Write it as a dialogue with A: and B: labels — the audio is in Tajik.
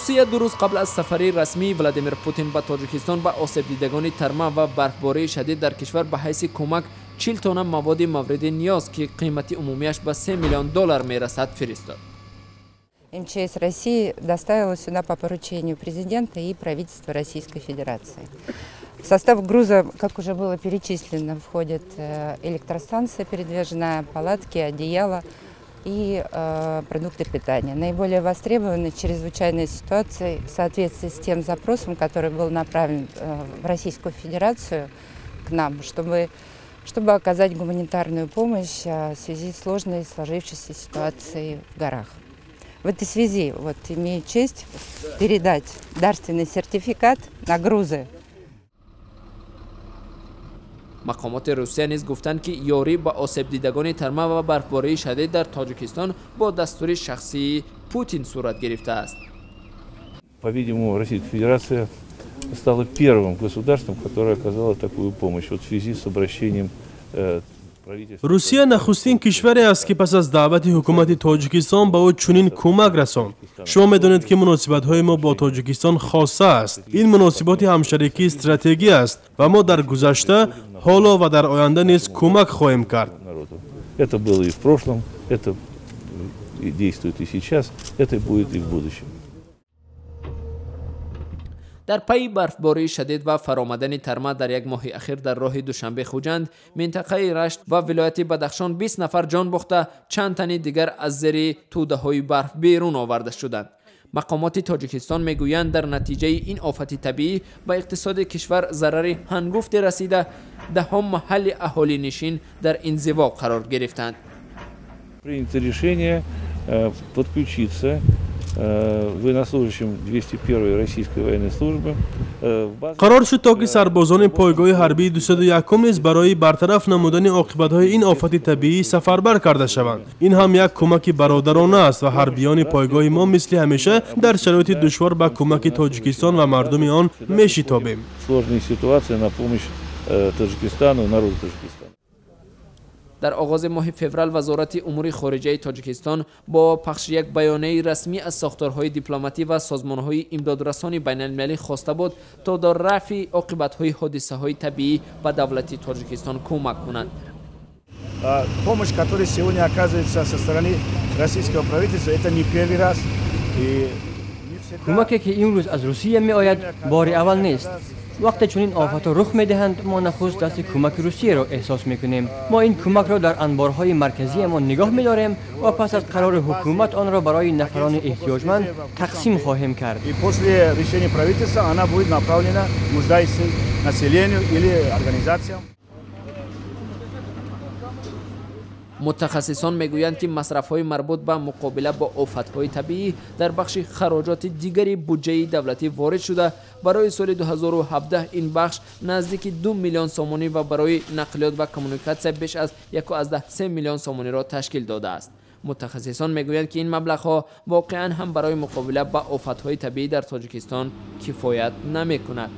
A: روسیه 2 روز قبل از سفر رسمی ولادیمیر پوتین به تاجیکستان به آسیب دیدگان ترمه و برفباری شدید در کشور به حیث کمک 40 تن مواد مورد نیاز که قیمت عمومیش به 3 میلیون دلار میرسد فرستاد.
B: МЧС России доставила сюда по поручению президента и правительства Российской Федерации. В состав груза, как уже было перечислено, входят электростанция передвижная, палатки, одеяла и продукты питания. Наиболее востребованы чрезвычайные ситуации в соответствии с тем запросом, который был направлен в Российскую Федерацию к нам, чтобы оказать гуманитарную помощь в связи с сложной сложившейся ситуацией в горах. В этой связи имею честь передать дарственный сертификат на грузы.
A: مقامات روسیه نیز گفتند که یاری با آسیب دیدگان ترمه و برفباری شدید در تاجیکستان با دستور شخصی پوتین صورت گرفته است.
C: По-видимому, Российская Федерация стала первым государством, которое оказало такую помощь в связи с обращением
D: روسیه نخستین کشوری است که پس از دعوت حکومت تاجیکستان به او چنین کمک رساند. شما می‌دانید که مناسبت‌های ما با تاجیکستان خاصه است. این مناسبات همشریکی استراتژی است و ما در گذشته، حالا و در آینده نیز کمک خواهیم کرد.
C: Это было и в прошлом, это действует и сейчас, это будет и в будущем.
A: در پی برفباری شدید و فرآمدن ترمه در یک ماه اخیر در راه دوشنبه خوجند، منطقه رشت و ولایت بدخشان 20 نفر جان باخته، چند تن دیگر از زیر توده‌های برف بیرون آورده شدند. مقامات تاجیکستان میگویند در نتیجه این آفت طبیعی به اقتصاد کشور ضرر هنگفتی رسیده، ده‌ها محل اهالی نشین در انزوا قرار گرفتند.
C: Принято решение подключиться военнослужащим 201-й российской военной службы.
D: قرار شد تا که سربازان پایگاه حربی 201 نیز برای برطرف نمودن عاقبت‌های این آفت طبیعی سفربر کرده شوند. این هم یک کمک برادرانه است و حربیان پایگاه ما مثل همیشه در شرایط دشوار به کمک تاجیکستان و مردم آن می‌شتابیم.
C: Сложная ситуация на помощь Таджикистану, народу Таджикистана.
A: در آغاز ماه فوریه وزارت امور خارجه تاجیکستان با پخش یک بیانیه رسمی از ساختارهای دیپلماتی و سازمانهای امدادرسانی بین المللی خواسته بود تا در رفع عاقبت‌های حادثه‌های طبیعی به دولت تاجیکستان کمک کنند.
E: Помощь, которая сегодня оказывается со стороны российского правительства, это не первый раз.
F: کمکی که امروز از روسیه می آید بار اول نیست. وقتی چنین آفت‌ها رخ می‌دهند ما نخست دست کمک روسیه را احساس می‌کنیم. ما این کمک را در انبارهای مرکزی ما نگاه می‌داریم و پس از قرار حکومت آن را برای نفران احتیاجمند تقسیم خواهیم کرد.
E: После решения правительства она будет направлена нуждающимся населению или организациям.
A: متخصصان میگویند که مصرف‌های مربوط به مقابله با آفت‌های طبیعی در بخش خراجات دیگری بودجه دولتی وارد شده. برای سال 2017 این بخش نزدیک 2 میلیون سومانی و برای نقلیات و کمونیکاسیون بیش از 1.3 میلیون سومانی را تشکیل داده است. متخصصان میگویند که این مبلغ‌ها واقعاً هم برای مقابله با آفت‌های طبیعی در تاجیکستان کفایت نمی‌کند.